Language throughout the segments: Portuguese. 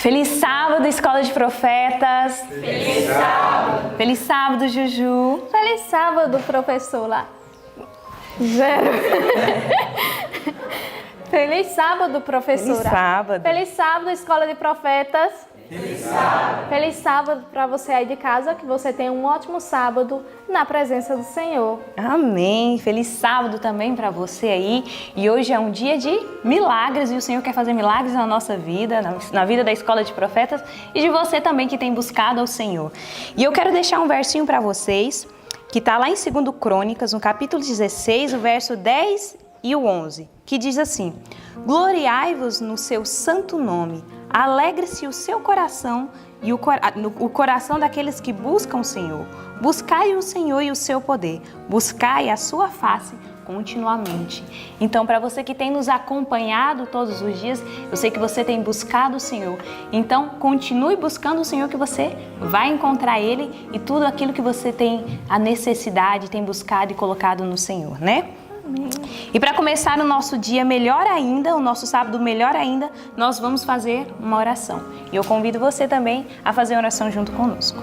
Feliz sábado, Escola de Profetas. Feliz sábado. Feliz sábado, Juju. Feliz sábado, professor lá. Zero. Feliz sábado, professora. Feliz sábado. Feliz sábado, Escola de Profetas. Feliz sábado. Feliz sábado para você aí de casa, que você tenha um ótimo sábado na presença do Senhor. Amém. Feliz sábado também para você aí. E hoje é um dia de milagres e o Senhor quer fazer milagres na nossa vida, na vida da Escola de Profetas e de você também que tem buscado ao Senhor. E eu quero deixar um versinho para vocês, que está lá em 2 Crônicas, no capítulo 16, o verso 10 e o 11, que diz assim: gloriai-vos no seu santo nome, alegre-se o seu coração e o coração daqueles que buscam o Senhor. Buscai o Senhor e o seu poder, buscai a sua face continuamente. Então, para você que tem nos acompanhado todos os dias, eu sei que você tem buscado o Senhor. Então, continue buscando o Senhor, que você vai encontrar Ele e tudo aquilo que você tem a necessidade, tem buscado e colocado no Senhor, né? Amém. E para começar o nosso dia melhor ainda, o nosso sábado melhor ainda, nós vamos fazer uma oração. E eu convido você também a fazer uma oração junto conosco.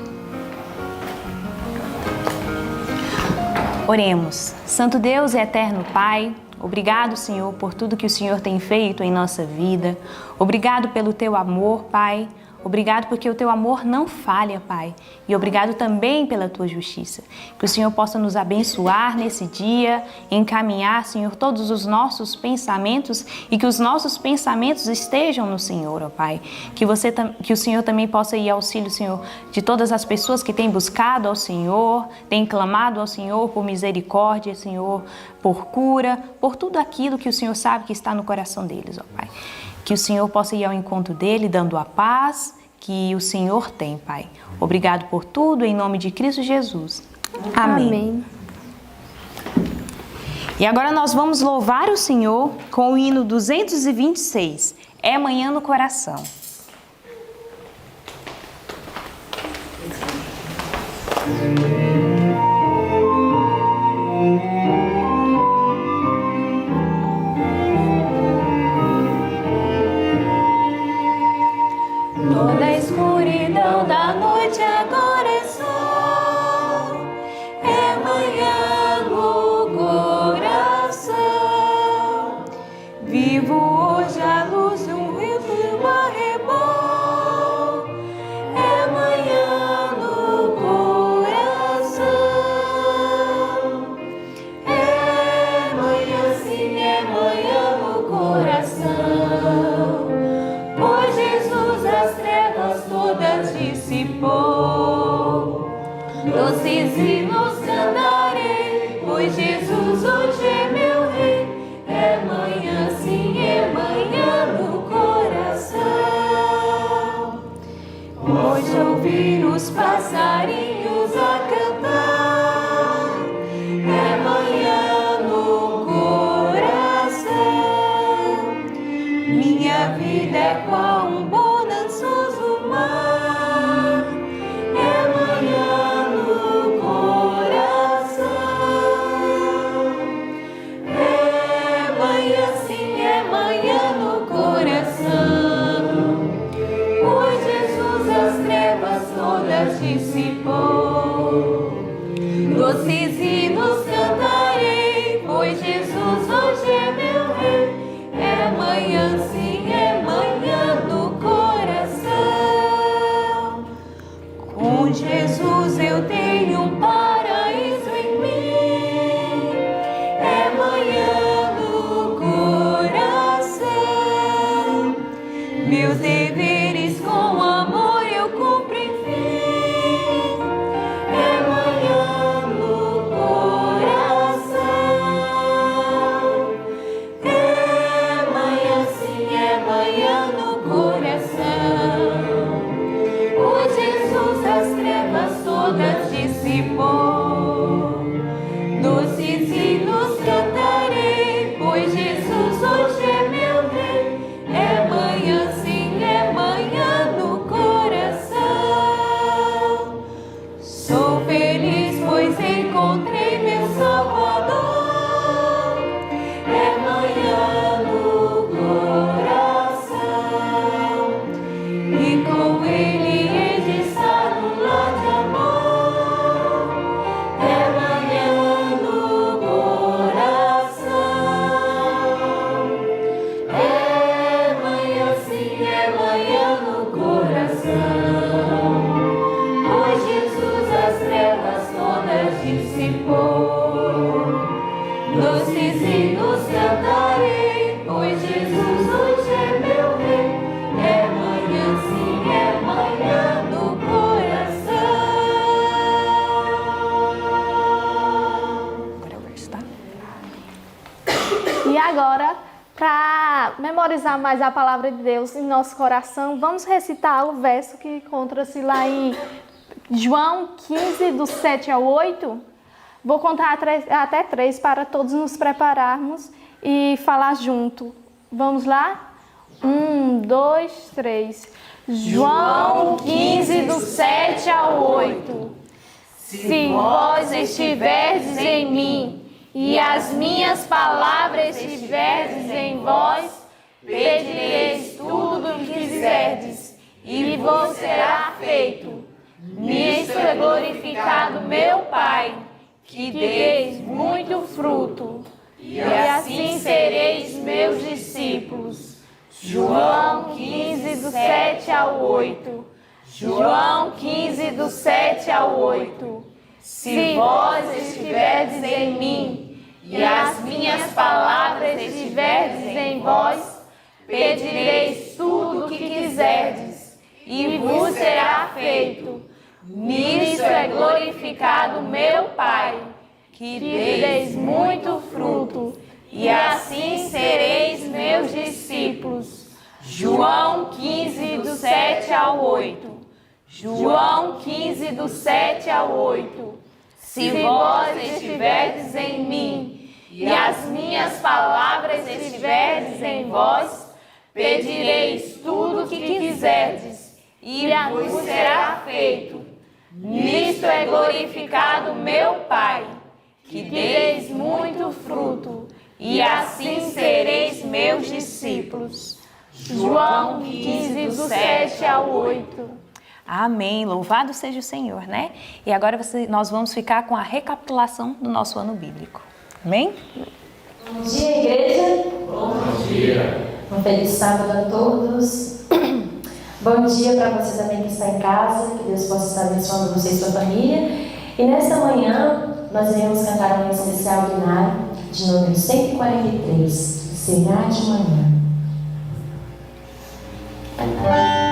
Oremos. Santo Deus e eterno Pai, obrigado, Senhor, por tudo que o Senhor tem feito em nossa vida. Obrigado pelo teu amor, Pai. Obrigado porque o teu amor não falha, Pai. E obrigado também pela tua justiça. Que o Senhor possa nos abençoar nesse dia, encaminhar, Senhor, todos os nossos pensamentos e que os nossos pensamentos estejam no Senhor, ó Pai. Que o Senhor também possa ir ao auxílio, Senhor, de todas as pessoas que têm buscado ao Senhor, têm clamado ao Senhor por misericórdia, Senhor, por cura, por tudo aquilo que o Senhor sabe que está no coração deles, ó Pai. Que o Senhor possa ir ao encontro dele, dando a paz que o Senhor tem, Pai. Obrigado por tudo, em nome de Cristo Jesus. Amém. Amém. E agora nós vamos louvar o Senhor com o hino 226, É Manhã no Coração. Toda a escuridão da noite agora é sol, é manhã no coração. Vivo hoje à luz de um rio e um arrebol, é manhã no coração. É manhã, sim, é manhã no coração. Pois Jesus as trevas todas dissipou. Doces hinos cantarei, pois Jesus hoje é meu Rei. É manhã, sim, é manhã no coração. Hoje ouvir os passarinhos a cantar, é manhã no coração. Minha vida é qual um bonançoso mar, é manhã no coração. É manhã, sim, é manhã no coração. Pois Jesus as trevas todas dissipou. Doces hinos cantarei, pois Jesus hoje é meu Rei. É manhã, sim, é manhã no coração. Com Jesus eu tenho um paraíso em mim. É manhã no coração. Meus deveres com amor eu cumpro enfim. É manhã no coração. É manhã, sim, é manhã no coração. Pois Jesus as trevas todas dissipou. Doces hinos cantarei, pois Jesus hoje é meu Rei. É manhã, sim, é manhã no coração. Sou feliz, pois encontrei meu Salvador. É manhã no coração. E fixar mais a palavra de Deus em nosso coração, vamos recitar o verso que encontra-se lá em João 15, do 7 ao 8. Vou contar até 3 para todos nos prepararmos e falar junto. Vamos lá? 1, 2, 3. João 15, do 7 ao 8. Se vós estiverdes em mim e as minhas palavras estiverdes em vós, pedireis tudo o que quiserdes e vos será feito. Nisto é glorificado meu Pai, que deis muito fruto, e assim sereis meus discípulos. João 15, do 7 ao 8. João 15, do 7 ao 8. Se vós estiverdes em mim e as minhas palavras estiverdes em vós, pedireis tudo o que quiserdes e vos será feito. Nisto é glorificado meu Pai, que deis muito fruto, e assim sereis meus discípulos. João 15, do 7 ao 8. João 15, do 7 ao 8. Se vós estiverdes em mim e as minhas palavras estiverdes em vós, pedireis tudo o que quiserdes e vos será feito. Nisto é glorificado meu Pai, que deis muito fruto, e assim sereis meus discípulos. João 15, do 7 ao 8. Amém. Louvado seja o Senhor, né? E agora nós vamos ficar com a recapitulação do nosso ano bíblico. Amém? Bom dia, igreja. Bom dia. Um feliz sábado a todos. Bom dia para você também que está em casa. Que Deus possa estar abençoando você e sua família. E nesta manhã, nós iremos cantar um especial binário de número 143. Será de manhã. Será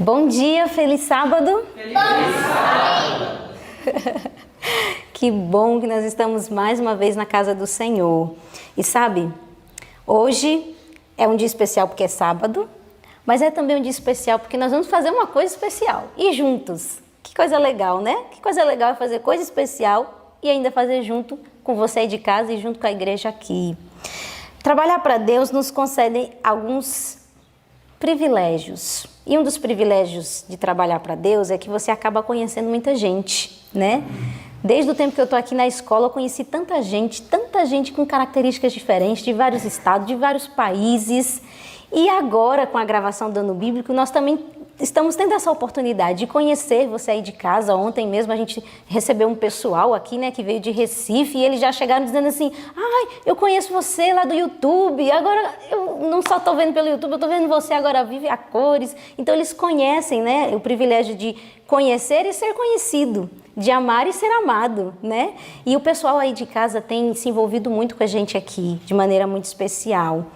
Bom dia, feliz sábado. Feliz sábado. Que bom que nós estamos mais uma vez na casa do Senhor. E sabe, hoje é um dia especial porque é sábado, mas é também um dia especial porque nós vamos fazer uma coisa especial e juntos. Que coisa legal, né? Que coisa legal é fazer coisa especial e ainda fazer junto com você aí de casa e junto com a igreja aqui. Trabalhar para Deus nos concede alguns privilégios. E um dos privilégios de trabalhar para Deus é que você acaba conhecendo muita gente, né? Desde o tempo que eu estou aqui na escola, eu conheci tanta gente com características diferentes, de vários estados, de vários países. E agora, com a gravação do Ano Bíblico, nós também estamos tendo essa oportunidade de conhecer você aí de casa. Ontem mesmo a gente recebeu um pessoal aqui, né, que veio de Recife, e eles já chegaram dizendo assim: ai, eu conheço você lá do YouTube, agora eu não só estou vendo pelo YouTube, eu estou vendo você agora vive a cores. Então eles conhecem, né, o privilégio de conhecer e ser conhecido, de amar e ser amado, né? E o pessoal aí de casa tem se envolvido muito com a gente aqui, de maneira muito especial.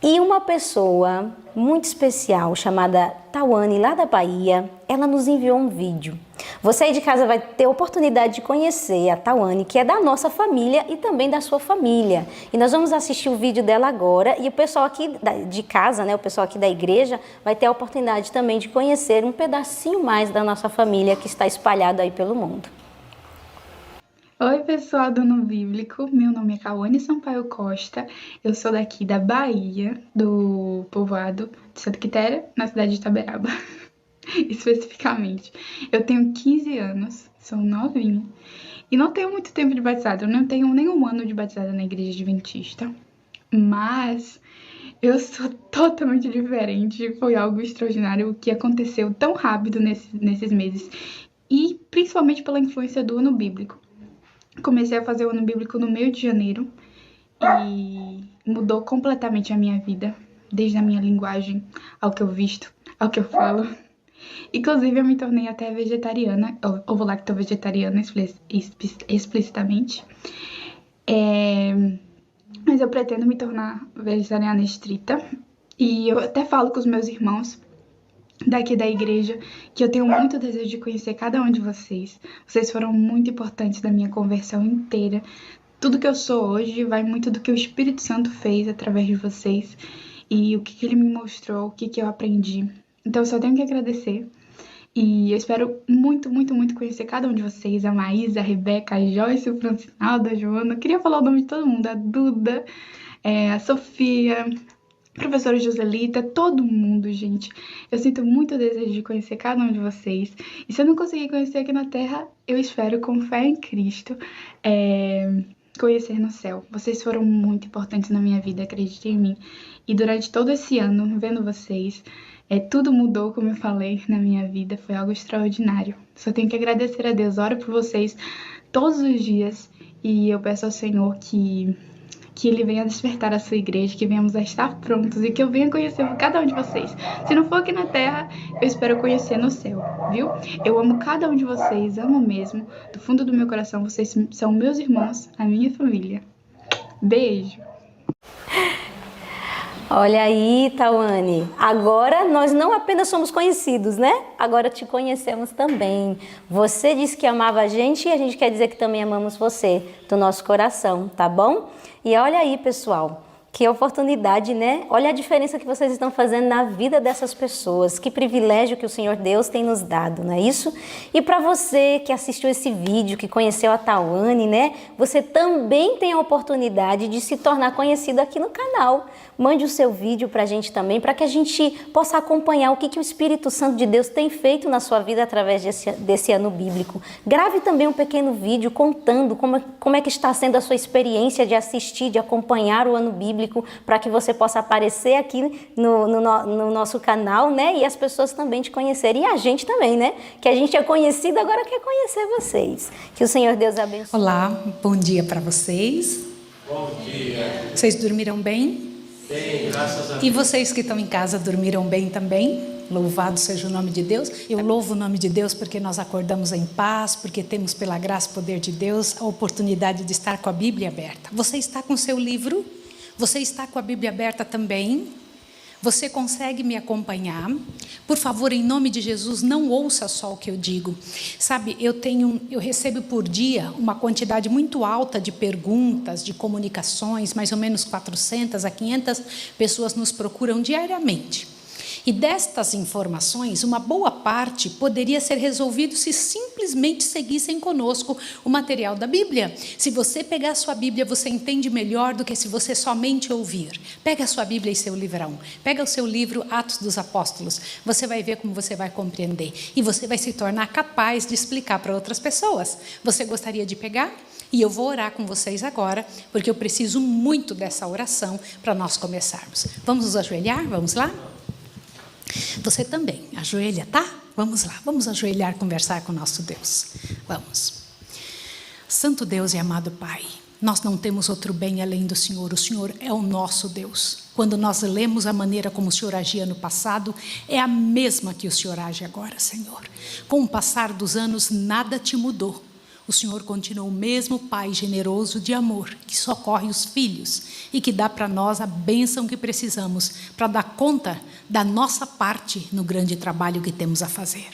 E uma pessoa muito especial, chamada Tawane, lá da Bahia, ela nos enviou um vídeo. Você aí de casa vai ter a oportunidade de conhecer a Tawane, que é da nossa família e também da sua família. E nós vamos assistir o vídeo dela agora, e o pessoal aqui de casa, né, o pessoal aqui da igreja, vai ter a oportunidade também de conhecer um pedacinho mais da nossa família que está espalhado aí pelo mundo. Oi, pessoal do Ano Bíblico, meu nome é Tawane Sampaio Costa, eu sou daqui da Bahia, do povoado de Santa Quitéria, na cidade de Itaberaba, especificamente. Eu tenho 15 anos, sou novinha, e não tenho muito tempo de batizado, eu não tenho nenhum ano de batizado na igreja adventista, mas eu sou totalmente diferente, foi algo extraordinário o que aconteceu tão rápido nesses meses, e principalmente pela influência do Ano Bíblico. Comecei a fazer o Ano Bíblico no meio de janeiro e mudou completamente a minha vida, desde a minha linguagem, ao que eu visto, ao que eu falo. Inclusive, eu me tornei até vegetariana, ovo-lacto-vegetariana explicitamente. Mas eu pretendo me tornar vegetariana estrita. E eu até falo com os meus irmãos daqui da igreja, que eu tenho muito desejo de conhecer cada um de vocês. Vocês foram muito importantes da minha conversão inteira. Tudo que eu sou hoje vai muito do que o Espírito Santo fez através de vocês e o que ele me mostrou, o que eu aprendi. Então eu só tenho que agradecer e eu espero muito, muito, muito conhecer cada um de vocês, a Maísa, a Rebeca, a Joyce, o Francinaldo, a Joana. Eu queria falar o nome de todo mundo, a Duda, a Sofia, professora Joselita, todo mundo, gente. Eu sinto muito desejo de conhecer cada um de vocês. E se eu não conseguir conhecer aqui na Terra, eu espero, com fé em Cristo, conhecer no céu. Vocês foram muito importantes na minha vida, acreditem em mim. E durante todo esse ano, vendo vocês, tudo mudou, como eu falei, na minha vida. Foi algo extraordinário. Só tenho que agradecer a Deus. Oro por vocês todos os dias. E eu peço ao Senhor que Ele venha despertar a sua igreja, que venhamos a estar prontos e que eu venha conhecer cada um de vocês. Se não for aqui na Terra, eu espero conhecer no céu, viu? Eu amo cada um de vocês, amo mesmo. Do fundo do meu coração, vocês são meus irmãos, a minha família. Beijo! Olha aí, Tawane, agora nós não apenas somos conhecidos, né? Agora te conhecemos também. Você disse que amava a gente e a gente quer dizer que também amamos você, do nosso coração, tá bom? E olha aí, pessoal, que oportunidade, né? Olha a diferença que vocês estão fazendo na vida dessas pessoas. Que privilégio que o Senhor Deus tem nos dado, não é isso? E para você que assistiu esse vídeo, que conheceu a Tawane, né? Você também tem a oportunidade de se tornar conhecido aqui no canal. Mande o seu vídeo para a gente também, para que a gente possa acompanhar o que o Espírito Santo de Deus tem feito na sua vida através desse ano bíblico. Grave também um pequeno vídeo contando como é que está sendo a sua experiência de assistir, de acompanhar o ano bíblico, para que você possa aparecer aqui no nosso canal, né? E as pessoas também te conhecerem, e a gente também, né? Que a gente é conhecido, agora quer conhecer vocês. Que o Senhor Deus abençoe. Olá, bom dia para vocês. Bom dia. Vocês dormiram bem? Sim, graças a Deus. E vocês que estão em casa dormiram bem também? Louvado seja o nome de Deus. Eu louvo o nome de Deus porque nós acordamos em paz, porque temos pela graça e poder de Deus a oportunidade de estar com a Bíblia aberta. Você está com o seu livro? Você está com a Bíblia aberta também? Você consegue me acompanhar? Por favor, em nome de Jesus, não ouça só o que eu digo. Sabe, eu recebo por dia uma quantidade muito alta de perguntas, de comunicações, mais ou menos 400 a 500 pessoas nos procuram diariamente. E destas informações, uma boa parte poderia ser resolvido se simplesmente seguissem conosco o material da Bíblia. Se você pegar a sua Bíblia, você entende melhor do que se você somente ouvir. Pega a sua Bíblia e seu livrão. Pega o seu livro Atos dos Apóstolos. Você vai ver como você vai compreender. E você vai se tornar capaz de explicar para outras pessoas. Você gostaria de pegar? E eu vou orar com vocês agora, porque eu preciso muito dessa oração para nós começarmos. Vamos nos ajoelhar? Vamos lá? Você também, ajoelha, tá? Vamos lá, vamos ajoelhar, conversar com o nosso Deus. Vamos. Santo Deus e amado Pai, nós não temos outro bem além do Senhor. O Senhor é o nosso Deus. Quando nós lemos a maneira como o Senhor agia no passado, é a mesma que o Senhor age agora, Senhor. Com o passar dos anos, nada te mudou. O Senhor continua o mesmo Pai generoso de amor, que socorre os filhos e que dá para nós a bênção que precisamos para dar conta da nossa parte no grande trabalho que temos a fazer.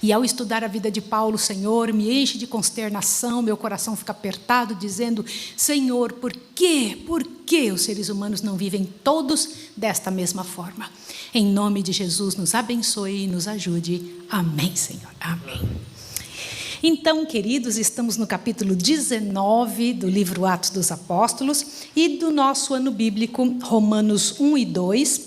E ao estudar a vida de Paulo, Senhor, me enche de consternação, meu coração fica apertado, dizendo: Senhor, por que os seres humanos não vivem todos desta mesma forma? Em nome de Jesus, nos abençoe e nos ajude. Amém, Senhor. Amém. Então, queridos, estamos no capítulo 19 do livro Atos dos Apóstolos e do nosso ano bíblico, Romanos 1 e 2,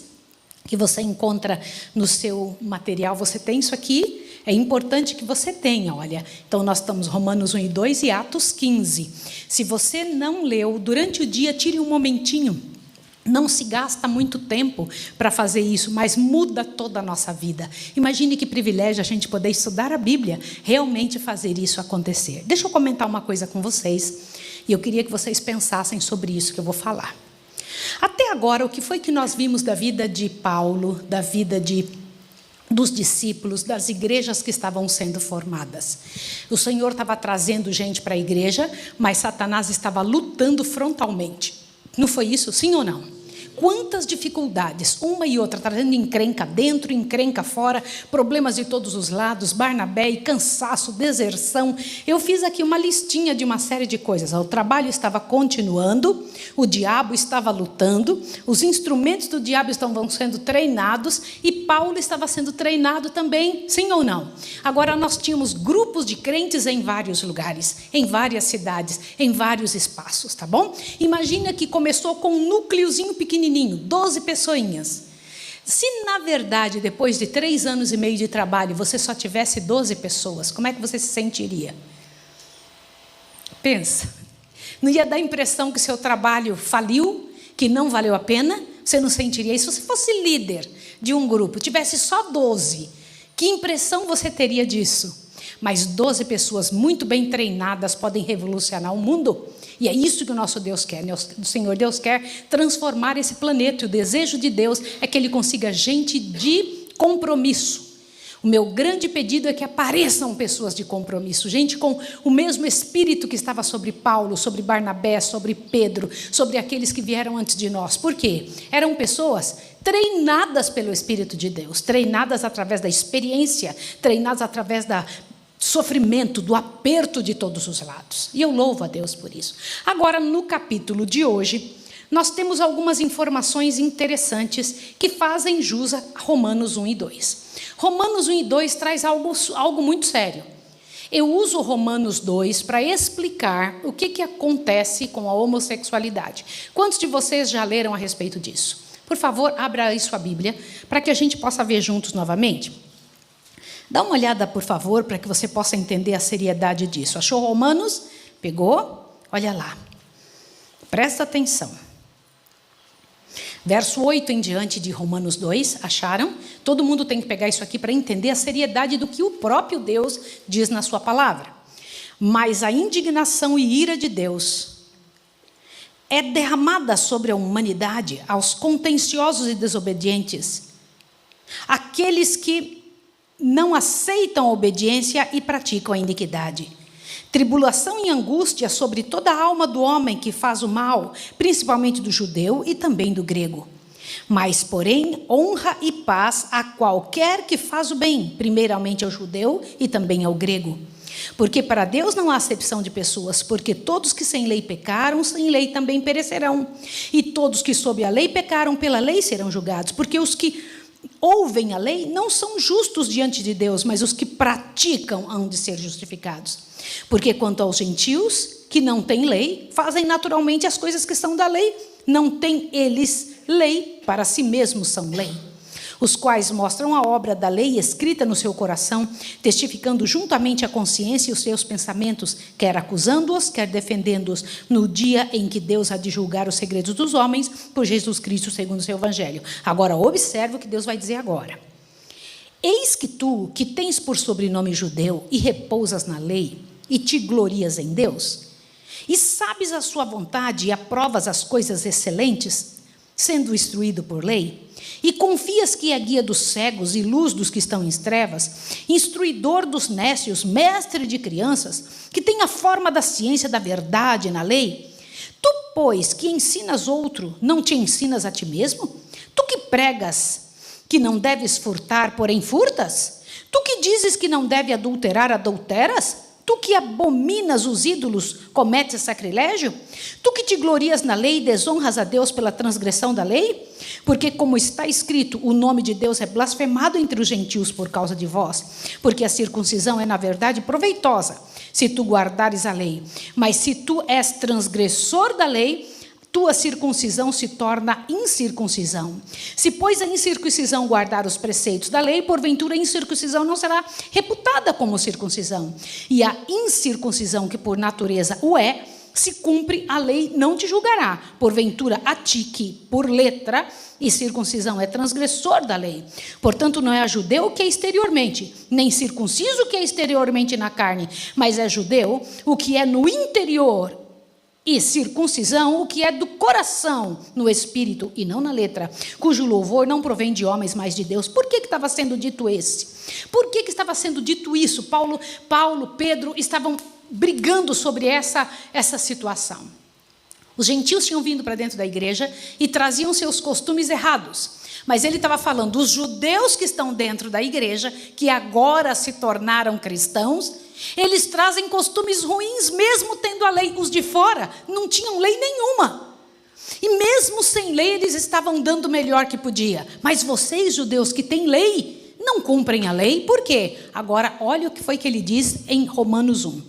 que você encontra no seu material. Você tem isso aqui? É importante que você tenha, olha. Então, nós estamos Romanos 1 e 2 e Atos 15. Se você não leu, durante o dia, tire um momentinho. Não se gasta muito tempo para fazer isso, mas muda toda a nossa vida. Imagine que privilégio a gente poder estudar a Bíblia, realmente fazer isso acontecer. Deixa eu comentar uma coisa com vocês, e eu queria que vocês pensassem sobre isso que eu vou falar. Até agora, o que foi que nós vimos da vida de Paulo, da vida dos discípulos, das igrejas que estavam sendo formadas? O Senhor estava trazendo gente para a igreja, mas Satanás estava lutando frontalmente. Não foi isso, sim ou não? Quantas dificuldades, uma e outra, trazendo encrenca dentro, encrenca fora, problemas de todos os lados, Barnabé e cansaço, deserção. Eu fiz aqui uma listinha de uma série de coisas. O trabalho estava continuando, o diabo estava lutando, os instrumentos do diabo estavam sendo treinados e Paulo estava sendo treinado também, sim ou não? Agora nós tínhamos grupos de crentes em vários lugares, em várias cidades, em vários espaços, tá bom? Imagina que começou com um núcleozinho pequenininho, 12 pessoinhas. Se, na verdade, depois de 3 anos e meio de trabalho, você só tivesse 12 pessoas, como é que você se sentiria? Pensa. Não ia dar a impressão que seu trabalho faliu, que não valeu a pena? Você não sentiria isso? Se você fosse líder de um grupo, tivesse só 12, que impressão você teria disso? Mas 12 pessoas muito bem treinadas podem revolucionar o mundo. E é isso que o nosso Deus quer, né? O Senhor Deus quer transformar esse planeta. E o desejo de Deus é que Ele consiga gente de compromisso. O meu grande pedido é que apareçam pessoas de compromisso, gente com o mesmo espírito que estava sobre Paulo, sobre Barnabé, sobre Pedro, sobre aqueles que vieram antes de nós. Por quê? Eram pessoas treinadas pelo Espírito de Deus, treinadas através da experiência, treinadas através da sofrimento, do aperto de todos os lados. E eu louvo a Deus por isso. Agora, no capítulo de hoje, nós temos algumas informações interessantes que fazem jus a Romanos 1 e 2. Romanos 1 e 2 traz algo muito sério. Eu uso Romanos 2 para explicar o que acontece com a homossexualidade. Quantos de vocês já leram a respeito disso? Por favor, abra aí sua Bíblia para que a gente possa ver juntos novamente. Dá uma olhada, por favor, para que você possa entender a seriedade disso. Achou Romanos? Pegou? Olha lá. Presta atenção. Verso 8 em diante de Romanos 2, acharam? Todo mundo tem que pegar isso aqui para entender a seriedade do que o próprio Deus diz na sua palavra. Mas a indignação e ira de Deus é derramada sobre a humanidade, aos contenciosos e desobedientes, aqueles que não aceitam a obediência e praticam a iniquidade. Tribulação e angústia sobre toda a alma do homem que faz o mal, principalmente do judeu e também do grego. Mas, porém, honra e paz a qualquer que faz o bem, primeiramente ao judeu e também ao grego. Porque para Deus não há acepção de pessoas, porque todos que sem lei pecaram, sem lei também perecerão. E todos que sob a lei pecaram, pela lei serão julgados. Porque os que ouvem a lei não são justos diante de Deus, mas os que praticam hão de ser justificados. Porque quanto aos gentios, que não têm lei, fazem naturalmente as coisas que são da lei, não têm eles lei, para si mesmos são lei. Os quais mostram a obra da lei escrita no seu coração, testificando juntamente a consciência e os seus pensamentos, quer acusando-os, quer defendendo-os, no dia em que Deus há de julgar os segredos dos homens, por Jesus Cristo, segundo o seu evangelho. Agora, observe o que Deus vai dizer agora. Eis que tu, que tens por sobrenome judeu, e repousas na lei, e te glorias em Deus, e sabes a sua vontade, e aprovas as coisas excelentes, sendo instruído por lei, e confias que é guia dos cegos e luz dos que estão em trevas, instruidor dos nécios, mestre de crianças, que tem a forma da ciência da verdade na lei, tu, pois, que ensinas outro, não te ensinas a ti mesmo? Tu que pregas que não deves furtar, porém furtas? Tu que dizes que não deve adulterar, adulteras? Tu que abominas os ídolos, cometes sacrilégio? Tu que te glorias na lei e desonras a Deus pela transgressão da lei? Porque, como está escrito, o nome de Deus é blasfemado entre os gentios por causa de vós. Porque a circuncisão é, na verdade, proveitosa, se tu guardares a lei. Mas se tu és transgressor da lei, tua circuncisão se torna incircuncisão. Se, pois, a incircuncisão guardar os preceitos da lei, porventura a incircuncisão não será reputada como circuncisão. E a incircuncisão, que por natureza o é, se cumpre a lei, não te julgará. Porventura, a ti que, por letra e circuncisão, é transgressor da lei. Portanto, não é a judeu que é exteriormente, nem circunciso que é exteriormente na carne, mas é judeu o que é no interior, e circuncisão, o que é do coração, no espírito e não na letra, cujo louvor não provém de homens, mas de Deus. Por que estava sendo dito esse? Por que estava sendo dito isso? Paulo, Pedro estavam brigando sobre essa situação. Os gentios tinham vindo para dentro da igreja e traziam seus costumes errados. Mas ele estava falando dos judeus que estão dentro da igreja, que agora se tornaram cristãos. Eles trazem costumes ruins, mesmo tendo a lei. Os de fora não tinham lei nenhuma. E mesmo sem lei, eles estavam dando o melhor que podia. Mas vocês, judeus que têm lei, não cumprem a lei. Por quê? Agora, olha o que foi que ele diz em Romanos 1.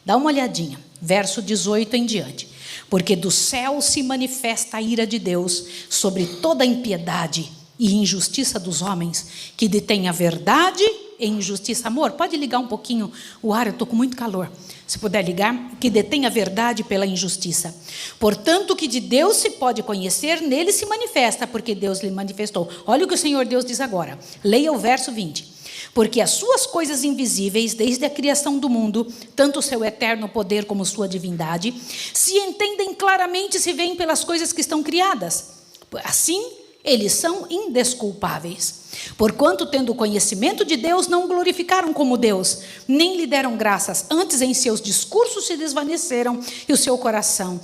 Dá uma olhadinha, verso 18 em diante. Porque do céu se manifesta a ira de Deus sobre toda a impiedade e injustiça dos homens, que detêm a verdade e injustiça. Amor, pode ligar um pouquinho o ar, eu estou com muito calor. Se puder ligar, que detém a verdade pela injustiça. Portanto, o que de Deus se pode conhecer, nele se manifesta, porque Deus lhe manifestou. Olha o que o Senhor Deus diz agora. Leia o verso 20. Porque as suas coisas invisíveis, desde a criação do mundo, tanto o seu eterno poder como sua divindade, se entendem claramente, se veem pelas coisas que estão criadas. Assim, eles são indesculpáveis. Porquanto, tendo conhecimento de Deus, não o glorificaram como Deus, nem lhe deram graças. Antes, em seus discursos se desvaneceram, e o seu coração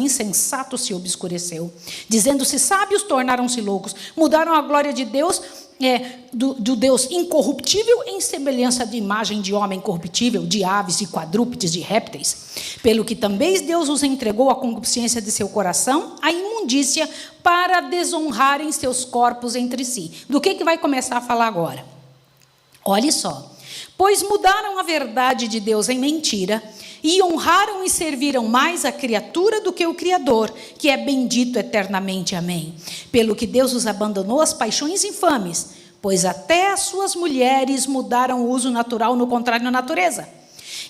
insensato se obscureceu. Dizendo-se sábios, tornaram-se loucos, mudaram a glória de Deus, do Deus incorruptível, em semelhança de imagem de homem corruptível, de aves, de quadrúpedes, de répteis. Pelo que também Deus os entregou à concupiscência de seu coração, à imundícia, para desonrarem seus corpos entre si. Do que vai começar a falar agora? Olhe só. Pois mudaram a verdade de Deus em mentira, e honraram e serviram mais a criatura do que o Criador, que é bendito eternamente. Amém. Pelo que Deus os abandonou às paixões infames, pois até as suas mulheres mudaram o uso natural no contrário à natureza.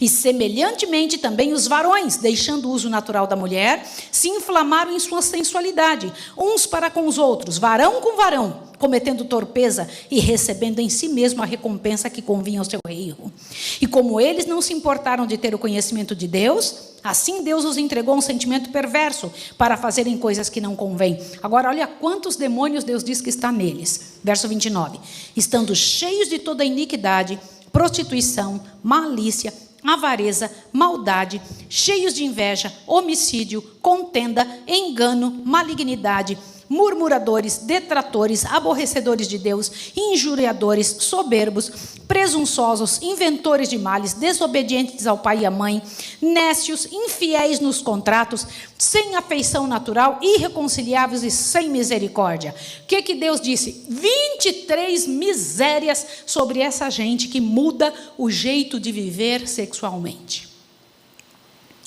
E semelhantemente também os varões, deixando o uso natural da mulher, se inflamaram em sua sensualidade, uns para com os outros, varão com varão, cometendo torpeza e recebendo em si mesmo a recompensa que convinha ao seu erro. E como eles não se importaram de ter o conhecimento de Deus, assim Deus os entregou a um sentimento perverso para fazerem coisas que não convêm. Agora olha quantos demônios Deus diz que está neles. Verso 29. Estando cheios de toda iniquidade, prostituição, malícia, avareza, maldade, cheios de inveja, homicídio, contenda, engano, malignidade, murmuradores, detratores, aborrecedores de Deus, injuriadores, soberbos, presunçosos, inventores de males, desobedientes ao pai e à mãe, nécios, infiéis nos contratos, sem afeição natural, irreconciliáveis e sem misericórdia. O que Deus disse? 23 misérias sobre essa gente que muda o jeito de viver sexualmente.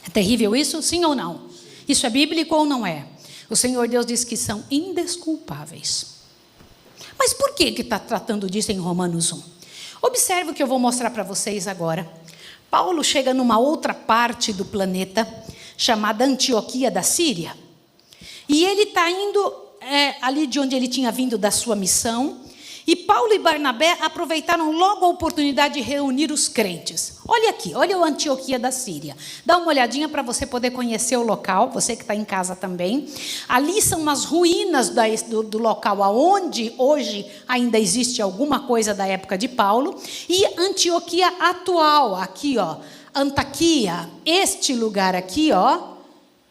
É terrível isso? Sim ou não? Isso é bíblico ou não é? O Senhor Deus diz que são indesculpáveis. Mas por que está tratando disso em Romanos 1? Observe o que eu vou mostrar para vocês agora. Paulo chega numa outra parte do planeta, chamada Antioquia da Síria. E ele está indo ali de onde ele tinha vindo da sua missão. E Paulo e Barnabé aproveitaram logo a oportunidade de reunir os crentes. Olha aqui, olha a Antioquia da Síria. Dá uma olhadinha para você poder conhecer o local, você que está em casa também. Ali são umas ruínas do local onde hoje ainda existe alguma coisa da época de Paulo. E Antioquia atual, aqui ó, Antaquia, este lugar aqui ó,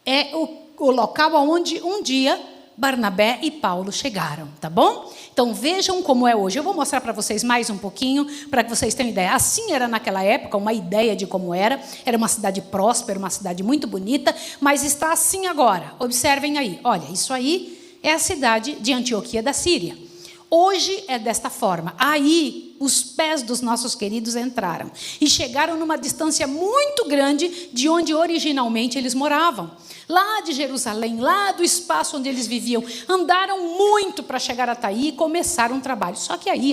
é o local onde um dia Barnabé e Paulo chegaram, tá bom? Então vejam como é hoje. Eu vou mostrar para vocês mais um pouquinho, para que vocês tenham ideia. Assim era naquela época, uma ideia de como era. Era uma cidade próspera, uma cidade muito bonita, mas está assim agora. Observem aí. Olha, isso aí é a cidade de Antioquia da Síria. Hoje é desta forma. Aí os pés dos nossos queridos entraram e chegaram numa distância muito grande de onde originalmente eles moravam. Lá de Jerusalém, lá do espaço onde eles viviam, andaram muito para chegar até aí e começaram um trabalho. Só que aí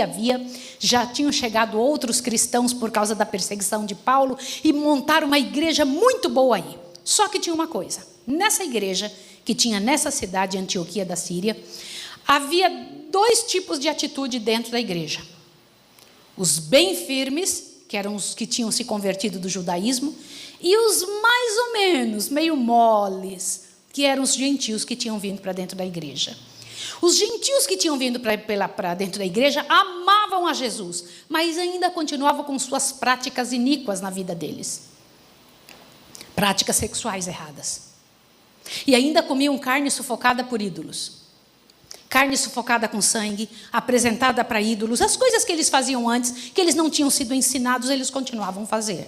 já tinham chegado outros cristãos por causa da perseguição de Paulo e montaram uma igreja muito boa aí. Só que tinha uma coisa, nessa igreja que tinha nessa cidade, Antioquia da Síria, havia 2 tipos de atitude dentro da igreja. Os bem firmes, que eram os que tinham se convertido do judaísmo, e os mais ou menos, meio moles, que eram os gentios que tinham vindo para dentro da igreja. Os gentios que tinham vindo para dentro da igreja amavam a Jesus, mas ainda continuavam com suas práticas iníquas na vida deles. Práticas sexuais erradas. E ainda comiam carne sufocada por ídolos. Carne sufocada com sangue, apresentada para ídolos. As coisas que eles faziam antes, que eles não tinham sido ensinados, eles continuavam a fazer.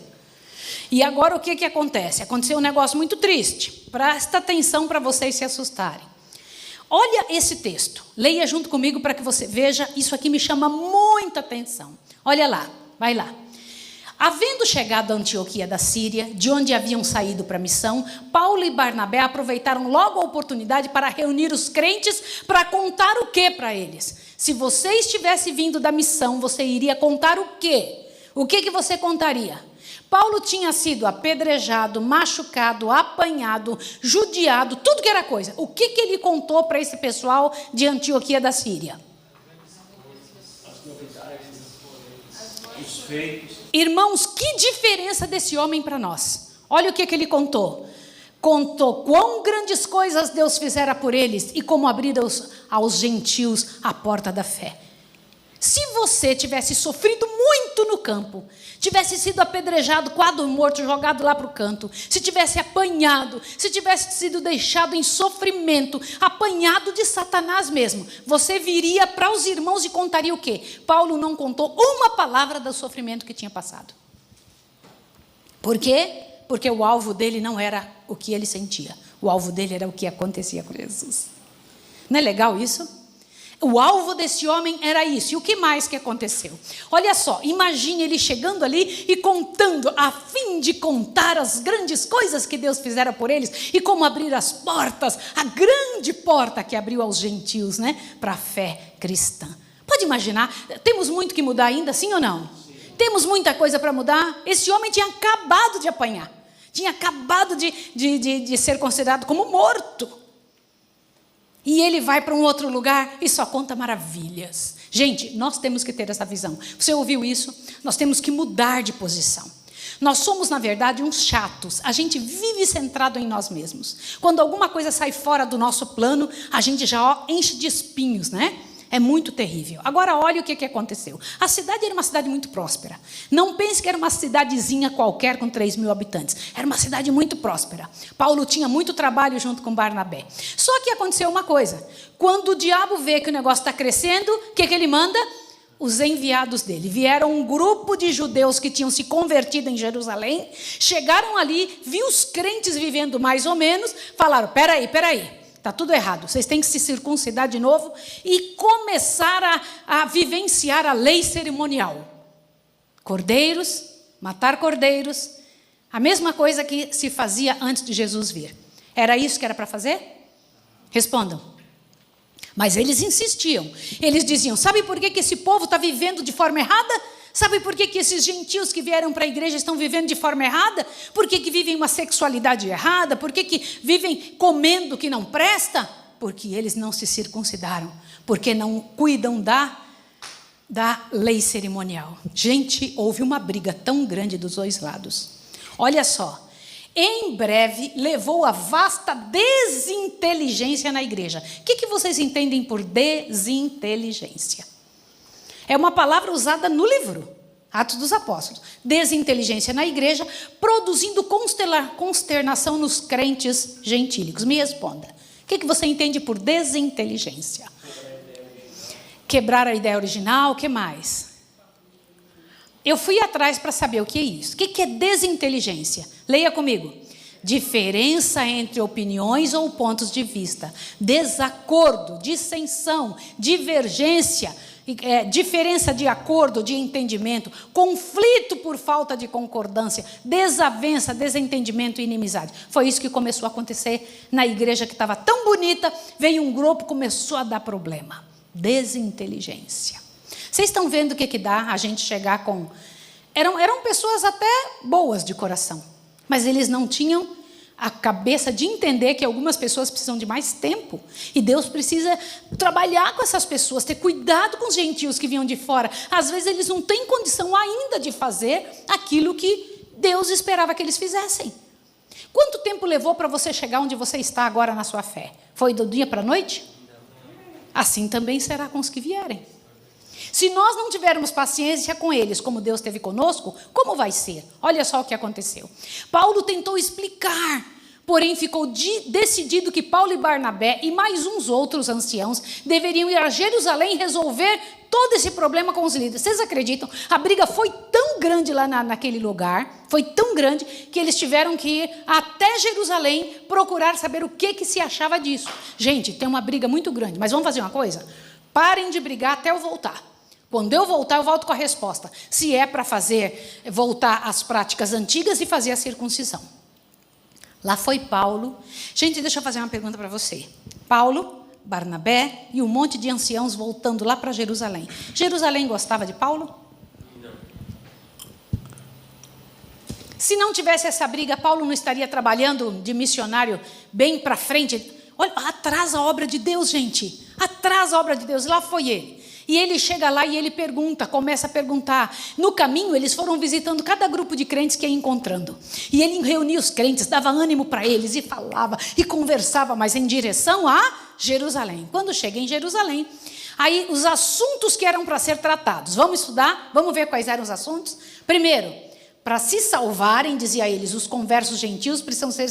E agora o que acontece? Aconteceu um negócio muito triste. Presta atenção para vocês se assustarem. Olha esse texto. Leia junto comigo para que você veja. Isso aqui me chama muita atenção. Olha lá, vai lá. Havendo chegado a Antioquia da Síria, de onde haviam saído para a missão, Paulo e Barnabé aproveitaram logo a oportunidade para reunir os crentes para contar o que para eles? Se você estivesse vindo da missão, você iria contar o quê? O que você contaria? Paulo tinha sido apedrejado, machucado, apanhado, judiado, tudo que era coisa. O que ele contou para esse pessoal de Antioquia da Síria? Os feitos. Irmãos, que diferença desse homem para nós. Olha o que ele contou. Contou quão grandes coisas Deus fizera por eles e como abrir aos gentios a porta da fé. Se você tivesse sofrido muito no campo, tivesse sido apedrejado, quase morto, jogado lá para o canto, se tivesse apanhado, se tivesse sido deixado em sofrimento, apanhado de Satanás mesmo, você viria para os irmãos e contaria o quê? Paulo não contou uma palavra do sofrimento que tinha passado. Por quê? Porque o alvo dele não era o que ele sentia, o alvo dele era o que acontecia com Jesus. Não é legal isso? O alvo desse homem era isso. E o que mais que aconteceu? Olha só, imagine ele chegando ali e contando, a fim de contar as grandes coisas que Deus fizera por eles e como abrir as portas, a grande porta que abriu aos gentios, né, para a fé cristã. Pode imaginar, temos muito que mudar ainda, sim ou não? Temos muita coisa para mudar. Esse homem tinha acabado de apanhar, tinha acabado de ser considerado como morto. E ele vai para um outro lugar e só conta maravilhas. Gente, nós temos que ter essa visão. Você ouviu isso? Nós temos que mudar de posição. Nós somos, na verdade, uns chatos. A gente vive centrado em nós mesmos. Quando alguma coisa sai fora do nosso plano, a gente já enche de espinhos, né? É muito terrível. Agora, olha o que aconteceu. A cidade era uma cidade muito próspera. Não pense que era uma cidadezinha qualquer com 3.000 habitantes. Era uma cidade muito próspera. Paulo tinha muito trabalho junto com Barnabé. Só que aconteceu uma coisa. Quando o diabo vê que o negócio está crescendo, o que ele manda? Os enviados dele. Vieram um grupo de judeus que tinham se convertido em Jerusalém, chegaram ali, viu os crentes vivendo mais ou menos, falaram, peraí, está tudo errado, vocês têm que se circuncidar de novo e começar a vivenciar a lei cerimonial. Cordeiros, matar cordeiros, a mesma coisa que se fazia antes de Jesus vir. Era isso que era para fazer? Respondam. Mas eles insistiam, eles diziam, sabe por que esse povo está vivendo de forma errada? Sabe por que esses gentios que vieram para a igreja estão vivendo de forma errada? Por que vivem uma sexualidade errada? Por que vivem comendo o que não presta? Porque eles não se circuncidaram, porque não cuidam da lei cerimonial. Gente, houve uma briga tão grande dos dois lados. Olha só. Em breve, levou a vasta desinteligência na igreja. O que vocês entendem por desinteligência? É uma palavra usada no livro, Atos dos Apóstolos. Desinteligência na igreja, produzindo consternação nos crentes gentílicos. Me responda. O que você entende por desinteligência? Quebrar a ideia original, o que mais? Eu fui atrás para saber o que é isso. O que é desinteligência? Leia comigo. Diferença entre opiniões ou pontos de vista. Desacordo, dissensão, divergência, diferença de acordo, de entendimento, conflito por falta de concordância, desavença, desentendimento e inimizade. Foi isso que começou a acontecer na igreja que estava tão bonita, veio um grupo e começou a dar problema. Desinteligência. Vocês estão vendo o que dá a gente chegar com... Eram pessoas até boas de coração, mas eles não tinham a cabeça de entender que algumas pessoas precisam de mais tempo. E Deus precisa trabalhar com essas pessoas, ter cuidado com os gentios que vinham de fora. Às vezes eles não têm condição ainda de fazer aquilo que Deus esperava que eles fizessem. Quanto tempo levou para você chegar onde você está agora na sua fé? Foi do dia para a noite? Assim também será com os que vierem. Se nós não tivermos paciência com eles, como Deus teve conosco, como vai ser? Olha só o que aconteceu. Paulo tentou explicar, porém ficou decidido que Paulo e Barnabé e mais uns outros anciãos deveriam ir a Jerusalém resolver todo esse problema com os líderes. Vocês acreditam? A briga foi tão grande lá naquele lugar, foi tão grande, que eles tiveram que ir até Jerusalém procurar saber o que se achava disso. Gente, tem uma briga muito grande, mas vamos fazer uma coisa? Parem de brigar até eu voltar. Quando eu voltar, eu volto com a resposta. Se é para voltar às práticas antigas e fazer a circuncisão. Lá foi Paulo. Gente, deixa eu fazer uma pergunta para você. Paulo, Barnabé e um monte de anciãos voltando lá para Jerusalém. Jerusalém gostava de Paulo? Não. Se não tivesse essa briga, Paulo não estaria trabalhando de missionário bem para frente? Olha, atrasa a obra de Deus, gente. Atrasa a obra de Deus. Lá foi ele. E ele chega lá e ele começa a perguntar. No caminho, eles foram visitando cada grupo de crentes que ia encontrando. E ele reunia os crentes, dava ânimo para eles e falava e conversava, mas em direção a Jerusalém. Quando chega em Jerusalém, aí os assuntos que eram para ser tratados. Vamos estudar? Vamos ver quais eram os assuntos? Primeiro, para se salvarem, dizia eles, os conversos gentios precisam ser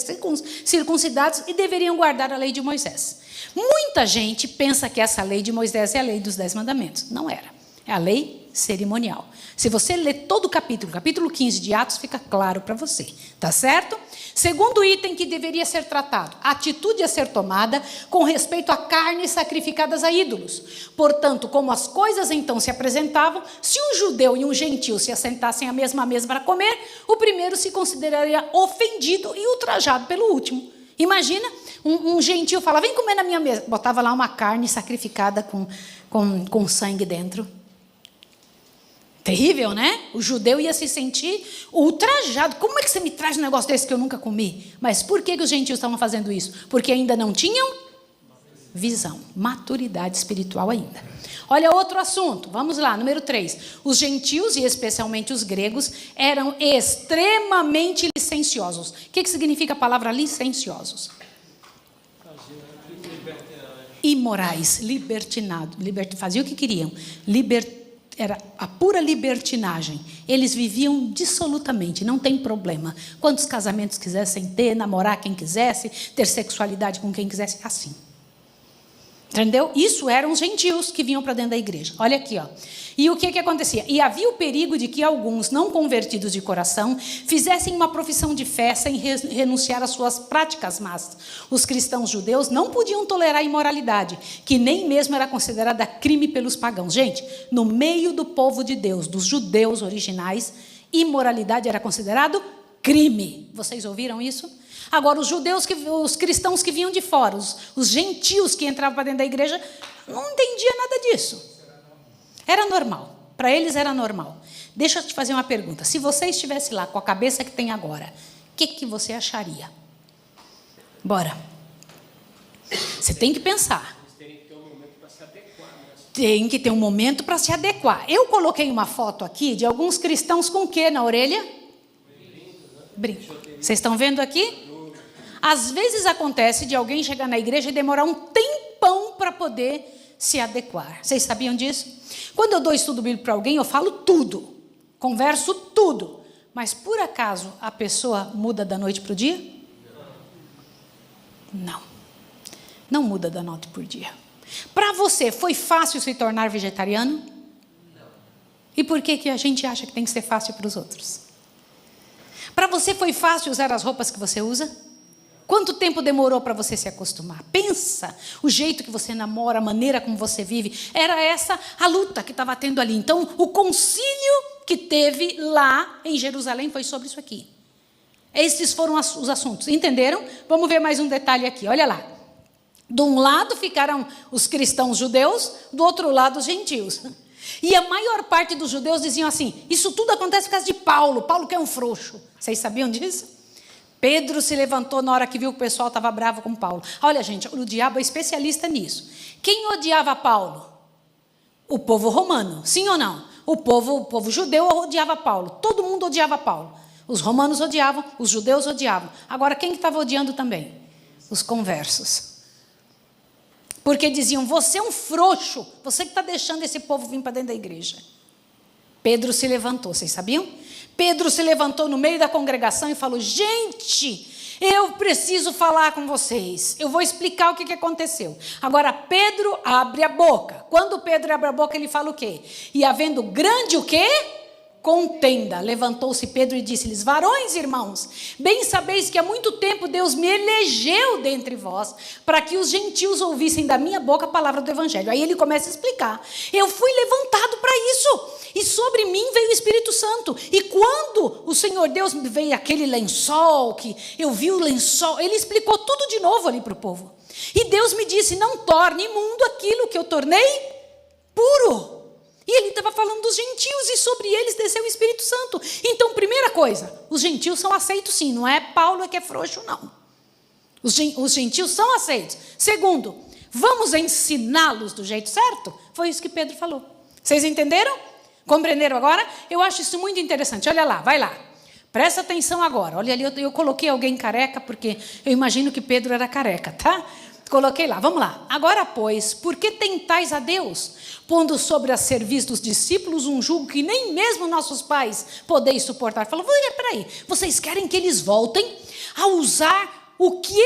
circuncidados e deveriam guardar a lei de Moisés. Muita gente pensa que essa lei de Moisés é a lei dos 10 mandamentos. Não era. É a lei cerimonial. Se você ler todo o capítulo 15 de Atos, fica claro para você. Tá certo? Segundo item que deveria ser tratado, a atitude a ser tomada com respeito a carnes sacrificadas a ídolos. Portanto, como as coisas então se apresentavam, se um judeu e um gentil se assentassem à mesma mesa para comer, o primeiro se consideraria ofendido e ultrajado pelo último. Imagina, um gentil fala, vem comer na minha mesa. Botava lá uma carne sacrificada com sangue dentro. Terrível, né? O judeu ia se sentir ultrajado. Como é que você me traz um negócio desse que eu nunca comi? Mas por que os gentios estavam fazendo isso? Porque ainda não tinham visão, maturidade espiritual ainda. Olha outro assunto, vamos lá, número 3. Os gentios, e especialmente os gregos, eram extremamente licenciosos. O que significa a palavra licenciosos? imorais, faziam o que queriam, era a pura libertinagem. Eles viviam dissolutamente, não tem problema. Quantos casamentos quisessem ter, namorar quem quisesse, ter sexualidade com quem quisesse, assim. Entendeu? Isso eram os gentios que vinham para dentro da igreja. Olha aqui, ó. E o que acontecia? E havia o perigo de que alguns não convertidos de coração fizessem uma profissão de fé sem renunciar às suas práticas más. Os cristãos judeus não podiam tolerar a imoralidade, que nem mesmo era considerada crime pelos pagãos. Gente, no meio do povo de Deus, dos judeus originais, imoralidade era considerado crime. Vocês ouviram isso? Agora, os cristãos que vinham de fora, os gentios que entravam para dentro da igreja, não entendiam nada disso. Era normal. Para eles era normal. Deixa eu te fazer uma pergunta. Se você estivesse lá com a cabeça que tem agora, o que você acharia? Bora. Você tem que pensar. Tem que ter um momento para se adequar. Eu coloquei uma foto aqui de alguns cristãos com o quê na orelha? Brinco. Vocês estão vendo aqui? Às vezes acontece de alguém chegar na igreja e demorar um tempão para poder se adequar. Vocês sabiam disso? Quando eu dou estudo bíblico para alguém, eu falo tudo, converso tudo. Mas por acaso a pessoa muda da noite para o dia? Não. Não muda da noite para o dia. Para você, foi fácil se tornar vegetariano? Não. E por que a gente acha que tem que ser fácil para os outros? Para você foi fácil usar as roupas que você usa? Quanto tempo demorou para você se acostumar? Pensa, o jeito que você namora, a maneira como você vive, era essa a luta que estava tendo ali. Então, o concílio que teve lá em Jerusalém foi sobre isso aqui. Esses foram os assuntos, entenderam? Vamos ver mais um detalhe aqui, olha lá. De um lado ficaram os cristãos judeus, do outro lado os gentios. E a maior parte dos judeus diziam assim, isso tudo acontece por causa de Paulo que é um frouxo. Vocês sabiam disso? Pedro se levantou na hora que viu que o pessoal estava bravo com Paulo. Olha, gente, o diabo é especialista nisso. Quem odiava Paulo? O povo romano, sim ou não? O povo judeu odiava Paulo. Todo mundo odiava Paulo. Os romanos odiavam, os judeus odiavam. Agora, quem que estava odiando também? Os conversos. Porque diziam, você é um frouxo, você que está deixando esse povo vir para dentro da igreja. Pedro se levantou, vocês sabiam? Pedro se levantou no meio da congregação e falou, gente, eu preciso falar com vocês, eu vou explicar o que aconteceu. Agora, Pedro abre a boca. Quando Pedro abre a boca, ele fala o quê? E havendo grande o quê? Contenda. Levantou-se Pedro e disse-lhes, varões, irmãos, bem sabeis que há muito tempo Deus me elegeu dentre vós, para que os gentios ouvissem da minha boca a palavra do evangelho. Aí ele começa a explicar, eu fui levantado para isso, e sobre mim veio o Espírito Santo, e quando o Senhor Deus me veio aquele lençol, que eu vi o lençol, ele explicou tudo de novo ali para o povo, e Deus me disse, não torne imundo aquilo que eu tornei puro. E ele estava falando dos gentios e sobre eles desceu o Espírito Santo. Então, primeira coisa, os gentios são aceitos sim, não é Paulo que é frouxo, não. Os gentios são aceitos. Segundo, vamos ensiná-los do jeito certo? Foi isso que Pedro falou. Vocês entenderam? Compreenderam agora? Eu acho isso muito interessante. Olha lá, vai lá. Presta atenção agora. Olha ali, eu coloquei alguém careca, porque eu imagino que Pedro era careca, tá? Coloquei lá, vamos lá. Agora, pois, por que tentais a Deus, pondo sobre a cerviz dos discípulos um jugo que nem mesmo nossos pais podeis suportar? Falou, peraí, vocês querem que eles voltem a usar o que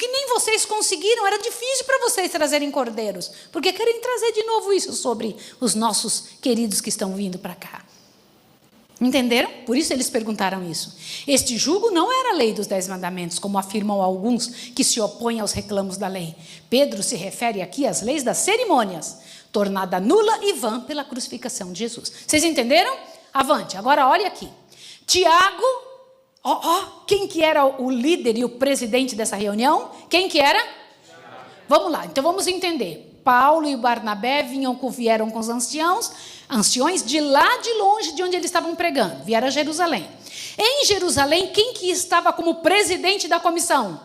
nem vocês conseguiram? Era difícil para vocês trazerem cordeiros, porque querem trazer de novo isso sobre os nossos queridos que estão vindo para cá. Entenderam? Por isso eles perguntaram isso. Este jugo não era a lei dos 10 mandamentos, como afirmam alguns que se opõem aos reclamos da lei. Pedro se refere aqui às leis das cerimônias, tornada nula e vã pela crucificação de Jesus. Vocês entenderam? Avante. Agora olha aqui. Tiago, quem que era o líder e o presidente dessa reunião? Quem que era? Vamos lá, então vamos entender. Paulo e Barnabé vieram com os anciões de lá de longe de onde eles estavam pregando, vieram a Jerusalém. Em Jerusalém, quem que estava como presidente da comissão?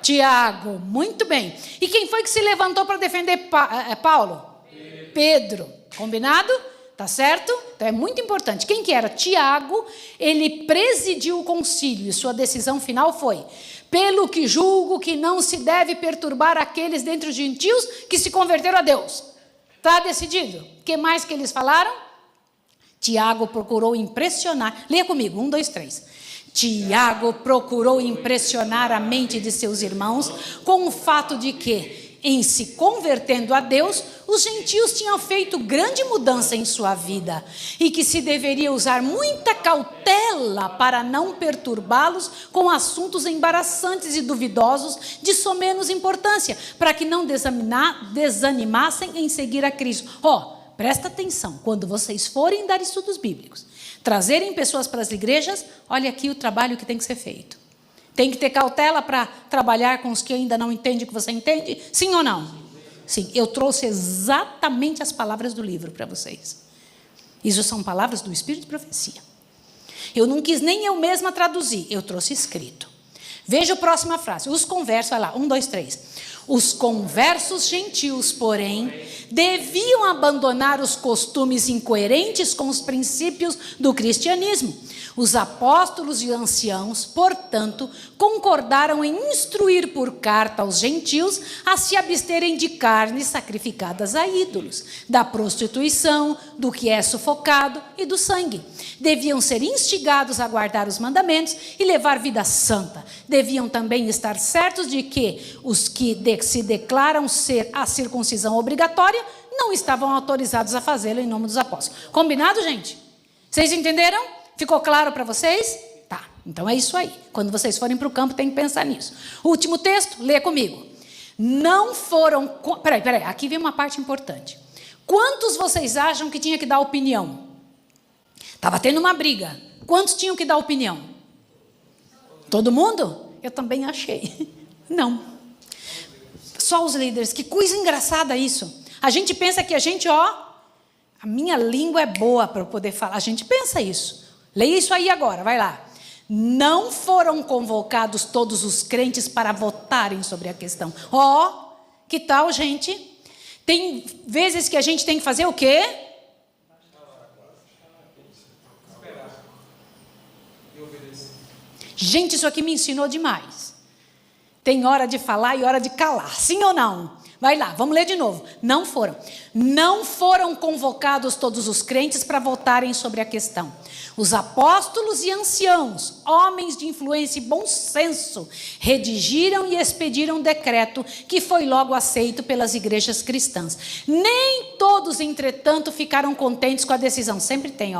Tiago, muito bem. E quem foi que se levantou para defender Paulo? Pedro, combinado? tá certo? Então é muito importante. Quem que era? Tiago, ele presidiu o concílio e sua decisão final foi: pelo que julgo que não se deve perturbar aqueles dentre os gentios que se converteram a Deus. Está decidido. O que mais que eles falaram? Tiago procurou impressionar. Leia comigo, 1, 2, 3. Tiago procurou impressionar a mente de seus irmãos com o fato de que, em se convertendo a Deus, os gentios tinham feito grande mudança em sua vida e que se deveria usar muita cautela para não perturbá-los com assuntos embaraçantes e duvidosos de somenos importância, para que não desanimassem em seguir a Cristo. Presta atenção, quando vocês forem dar estudos bíblicos, trazerem pessoas para as igrejas, olha aqui o trabalho que tem que ser feito. Tem que ter cautela para trabalhar com os que ainda não entendem o que você entende? Sim ou não? Sim, eu trouxe exatamente as palavras do livro para vocês. Isso são palavras do Espírito de Profecia. Eu não quis nem eu mesma traduzir, eu trouxe escrito. Veja a próxima frase, os conversos, vai lá, 1, 2, 3. Os conversos gentios, porém, deviam abandonar os costumes incoerentes com os princípios do cristianismo. Os apóstolos e anciãos, portanto, concordaram em instruir por carta aos gentios a se absterem de carnes sacrificadas a ídolos, da prostituição, do que é sufocado e do sangue. Deviam ser instigados a guardar os mandamentos e levar vida santa. Deviam também estar certos de que os que se declaram ser a circuncisão obrigatória não estavam autorizados a fazê-lo em nome dos apóstolos. Combinado, gente? Vocês entenderam? Ficou claro para vocês? Tá, então é isso aí. Quando vocês forem para o campo, tem que pensar nisso. Último texto, lê comigo. Não foram... Peraí, aqui vem uma parte importante. Quantos vocês acham que tinha que dar opinião? Estava tendo uma briga. Quantos tinham que dar opinião? Todo mundo? Eu também achei. Não. Só os líderes. Que coisa engraçada isso. A gente pensa que a minha língua é boa para eu poder falar. A gente pensa isso. Leia isso aí agora, vai lá. Não foram convocados todos os crentes para votarem sobre a questão. Que tal, gente? Tem vezes que a gente tem que fazer o quê? Gente, isso aqui me ensinou demais. Tem hora de falar e hora de calar, sim ou não? Vai lá, vamos ler de novo. Não foram convocados todos os crentes para votarem sobre a questão. Os apóstolos e anciãos, homens de influência e bom senso, redigiram e expediram um decreto que foi logo aceito pelas igrejas cristãs. Nem todos, entretanto, ficaram contentes com a decisão. Sempre tem,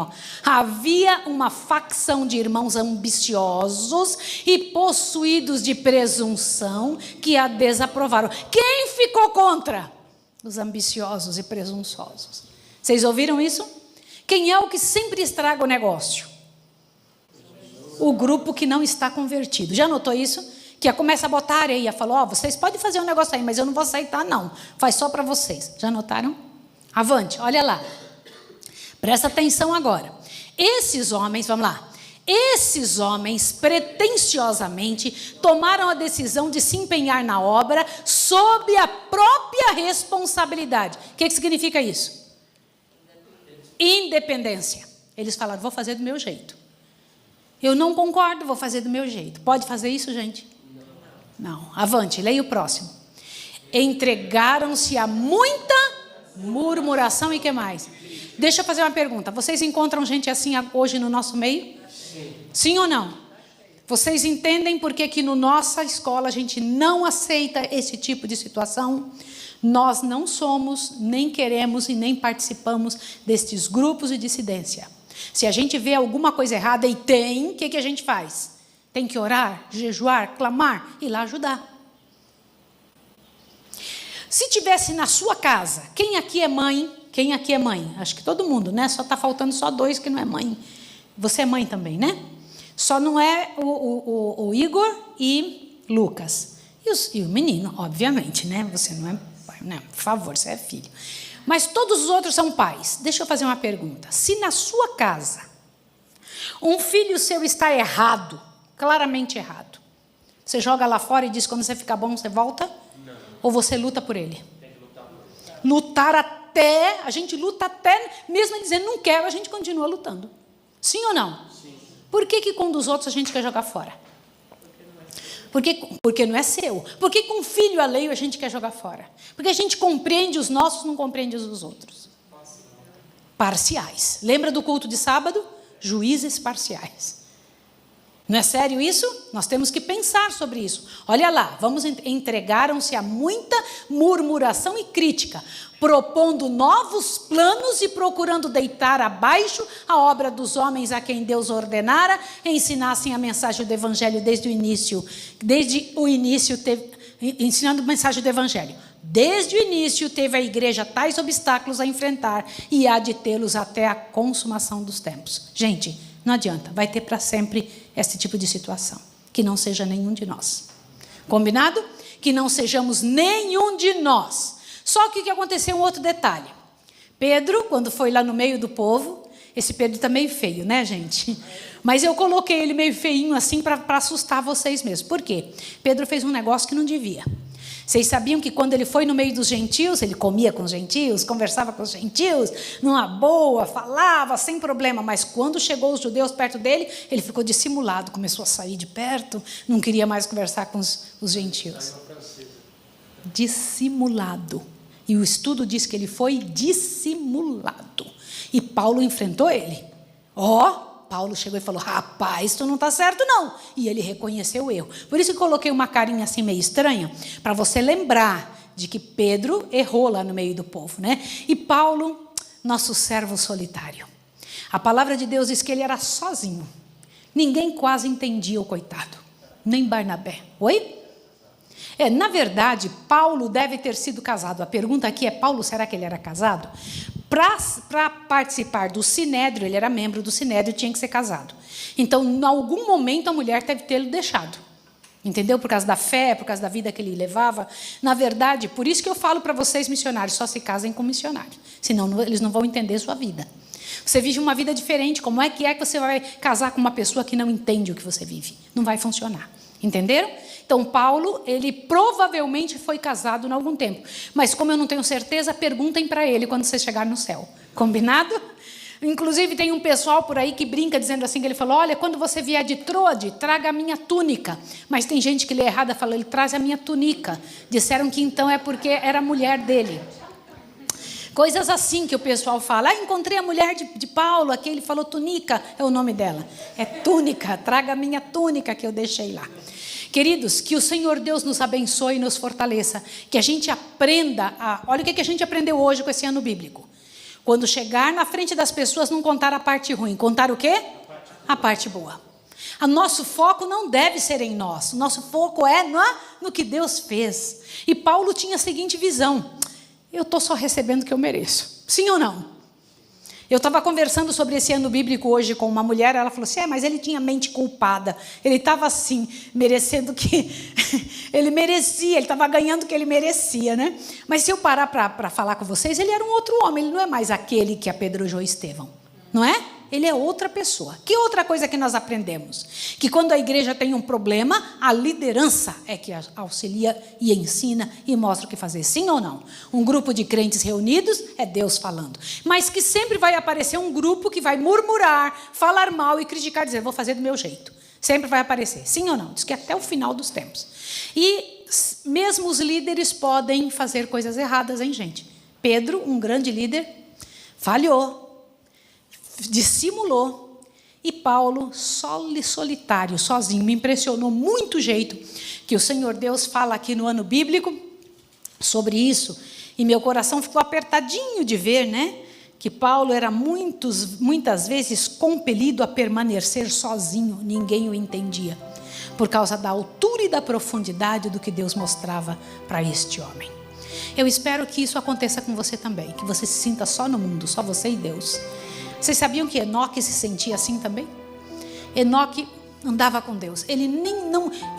Havia uma facção de irmãos ambiciosos e possuídos de presunção que a desaprovaram. Quem ficou contra? Os ambiciosos e presunçosos. Vocês ouviram isso? Quem é o que sempre estraga o negócio? O grupo que não está convertido. Já notou isso? Que começa a botar areia. Falou, vocês podem fazer um negócio aí, mas eu não vou aceitar não. Faz só para vocês. Já notaram? Avante, olha lá. Presta atenção agora. Esses homens, vamos lá. Esses homens, pretensiosamente, tomaram a decisão de se empenhar na obra sob a própria responsabilidade. O que significa isso? Independência. Eles falaram, vou fazer do meu jeito. Eu não concordo, vou fazer do meu jeito. Pode fazer isso, gente? Não. Avante, leia o próximo. Entregaram-se a muita murmuração e que mais? Deixa eu fazer uma pergunta. Vocês encontram gente assim hoje no nosso meio? Sim ou não? Vocês entendem por que na nossa escola a gente não aceita esse tipo de situação? Nós não somos, nem queremos e nem participamos destes grupos de dissidência. Se a gente vê alguma coisa errada e tem, o que a gente faz? Tem que orar, jejuar, clamar e ir lá ajudar. Se tivesse na sua casa, quem aqui é mãe? Quem aqui é mãe? Acho que todo mundo, né? Só está faltando só 2 que não é mãe. Você é mãe também, né? Só não é o Igor e Lucas. E o menino, obviamente, né? Você não é pai, né? Por favor, você é filho. Mas todos os outros são pais. Deixa eu fazer uma pergunta. Se na sua casa um filho seu está errado, claramente errado, você joga lá fora e diz quando você ficar bom, você volta? Não. Ou você luta por ele? Tem que lutar por ele. Lutar até a gente luta até, mesmo ele dizendo não quero, a gente continua lutando. Sim ou não? Sim. Por que com um dos outros a gente quer jogar fora? Porque não é seu. Por que com um filho alheio a gente quer jogar fora? Porque a gente compreende os nossos, não compreende os dos outros. Parciais. Lembra do culto de sábado? Juízes parciais. Não é sério isso? Nós temos que pensar sobre isso. Olha lá, entregaram-se a muita murmuração e crítica, propondo novos planos e procurando deitar abaixo a obra dos homens a quem Deus ordenara ensinassem a mensagem do Evangelho desde o início. Ensinando a mensagem do Evangelho. Desde o início teve a igreja tais obstáculos a enfrentar e há de tê-los até a consumação dos tempos. Gente, não adianta, vai ter para sempre esse tipo de situação. Que não seja nenhum de nós. Combinado? Que não sejamos nenhum de nós. Só que o que aconteceu, um outro detalhe. Pedro, quando foi lá no meio do povo, esse Pedro está meio feio, né, gente? Mas eu coloquei ele meio feinho assim para assustar vocês mesmo. Por quê? Pedro fez um negócio que não devia. Vocês sabiam que quando ele foi no meio dos gentios, ele comia com os gentios, conversava com os gentios, numa boa, falava sem problema, mas quando chegou os judeus perto dele, ele ficou dissimulado, começou a sair de perto, não queria mais conversar com os gentios. Dissimulado. E o estudo diz que ele foi dissimulado. E Paulo enfrentou ele. Paulo chegou e falou, rapaz, tu não está certo não. E ele reconheceu o erro. Por isso que coloquei uma carinha assim meio estranha, para você lembrar de que Pedro errou lá no meio do povo, né? E Paulo, nosso servo solitário. A palavra de Deus diz que ele era sozinho. Ninguém quase entendia o coitado. Nem Barnabé. Oi? Na verdade, Paulo deve ter sido casado. A pergunta aqui é, Paulo, será que ele era casado? Para participar do Sinédrio, ele era membro do Sinédrio, tinha que ser casado. Então, em algum momento, a mulher deve tê-lo deixado. Entendeu? Por causa da fé, por causa da vida que ele levava. Na verdade, por isso que eu falo para vocês, missionários, só se casem com missionários. Senão, eles não vão entender sua vida. Você vive uma vida diferente. Como é que você vai casar com uma pessoa que não entende o que você vive? Não vai funcionar. Entenderam? Então, Paulo, ele provavelmente foi casado em algum tempo. Mas, como eu não tenho certeza, perguntem para ele quando você chegar no céu. Combinado? Inclusive, tem um pessoal por aí que brinca dizendo assim, que ele falou, olha, quando você vier de Troade, traga a minha túnica. Mas tem gente que lê errado, fala, ele traz a minha túnica. Disseram que então é porque era a mulher dele. Coisas assim que o pessoal fala. Encontrei a mulher de Paulo, aqui ele falou túnica, é o nome dela. É túnica, traga a minha túnica que eu deixei lá. Queridos, que o Senhor Deus nos abençoe e nos fortaleça. Que a gente aprenda olha o que a gente aprendeu hoje com esse ano bíblico. Quando chegar na frente das pessoas, não contar a parte ruim. Contar o quê? A parte boa. O nosso foco não deve ser em nós. O nosso foco é no que Deus fez. E Paulo tinha a seguinte visão. Eu estou só recebendo o que eu mereço. Sim ou não? Eu estava conversando sobre esse ano bíblico hoje com uma mulher, ela falou assim, mas ele tinha mente culpada, ele estava assim, merecendo que ele merecia, ele estava ganhando o que ele merecia, né? Mas se eu parar para falar com vocês, ele era um outro homem, ele não é mais aquele que apedrejou Estevão, não é? Ele é outra pessoa. Que outra coisa que nós aprendemos? Que quando a igreja tem um problema, a liderança é que auxilia e ensina e mostra o que fazer. Sim ou não? Um grupo de crentes reunidos é Deus falando. Mas que sempre vai aparecer um grupo que vai murmurar, falar mal e criticar, dizer, vou fazer do meu jeito. Sempre vai aparecer. Sim ou não? Diz que até o final dos tempos. E mesmo os líderes podem fazer coisas erradas, hein, gente? Pedro, um grande líder, falhou. Dissimulou, e Paulo solitário, sozinho. Me impressionou muito o jeito que o Senhor Deus fala aqui no ano bíblico sobre isso, e meu coração ficou apertadinho de ver, né, que Paulo era muitas vezes compelido a permanecer sozinho, ninguém o entendia, por causa da altura e da profundidade do que Deus mostrava para este homem. Eu espero que isso aconteça com você também, que você se sinta só no mundo, só você e Deus. Vocês sabiam que Enoque se sentia assim também? Enoque andava com Deus.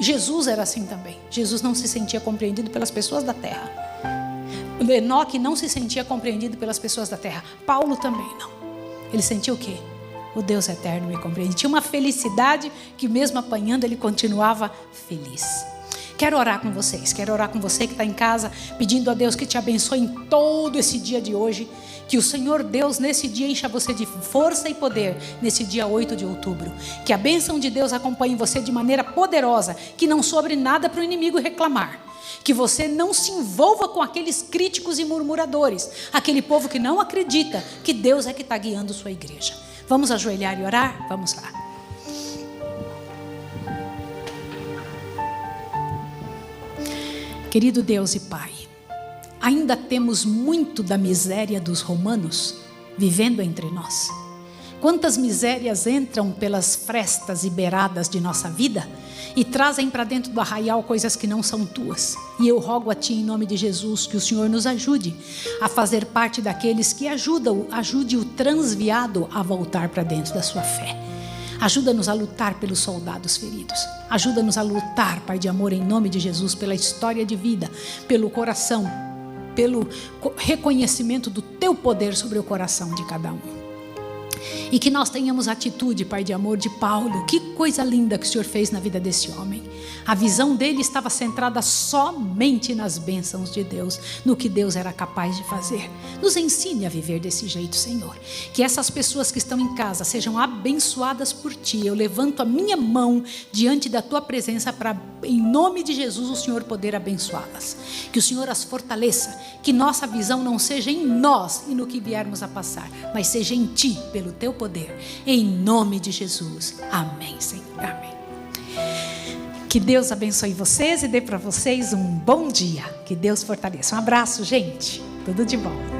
Jesus era assim também. Jesus não se sentia compreendido pelas pessoas da terra. Enoque não se sentia compreendido pelas pessoas da terra. Paulo também não. Ele sentia o quê? O Deus eterno me compreende. Tinha uma felicidade que mesmo apanhando ele continuava feliz. Quero orar com vocês, quero orar com você que está em casa, pedindo a Deus que te abençoe em todo esse dia de hoje, que o Senhor Deus nesse dia encha você de força e poder, nesse dia 8 de outubro, que a bênção de Deus acompanhe você de maneira poderosa, que não sobre nada para o inimigo reclamar, que você não se envolva com aqueles críticos e murmuradores, aquele povo que não acredita que Deus é que está guiando sua igreja. Vamos ajoelhar e orar? Vamos lá. Querido Deus e Pai, ainda temos muito da miséria dos romanos vivendo entre nós. Quantas misérias entram pelas frestas e beiradas de nossa vida e trazem para dentro do arraial coisas que não são tuas. E eu rogo a Ti, em nome de Jesus, que o Senhor nos ajude a fazer parte daqueles que ajude o transviado a voltar para dentro da sua fé. Ajuda-nos a lutar pelos soldados feridos. Ajuda-nos a lutar, Pai de amor, em nome de Jesus, pela história de vida, pelo coração, pelo reconhecimento do Teu poder sobre o coração de cada um. E que nós tenhamos a atitude, Pai de amor, de Paulo. Que coisa linda que o Senhor fez na vida desse homem. A visão dele estava centrada somente nas bênçãos de Deus, no que Deus era capaz de fazer. Nos ensine a viver desse jeito, Senhor. Que essas pessoas que estão em casa sejam abençoadas por Ti. Eu levanto a minha mão diante da Tua presença para, em nome de Jesus, o Senhor poder abençoá-las. Que o Senhor as fortaleça. Que nossa visão não seja em nós e no que viermos a passar, mas seja em Ti, pelo Teu poder. Em nome de Jesus. Amém, Senhor. Amém. Que Deus abençoe vocês e dê para vocês um bom dia. Que Deus fortaleça. Um abraço, gente. Tudo de bom.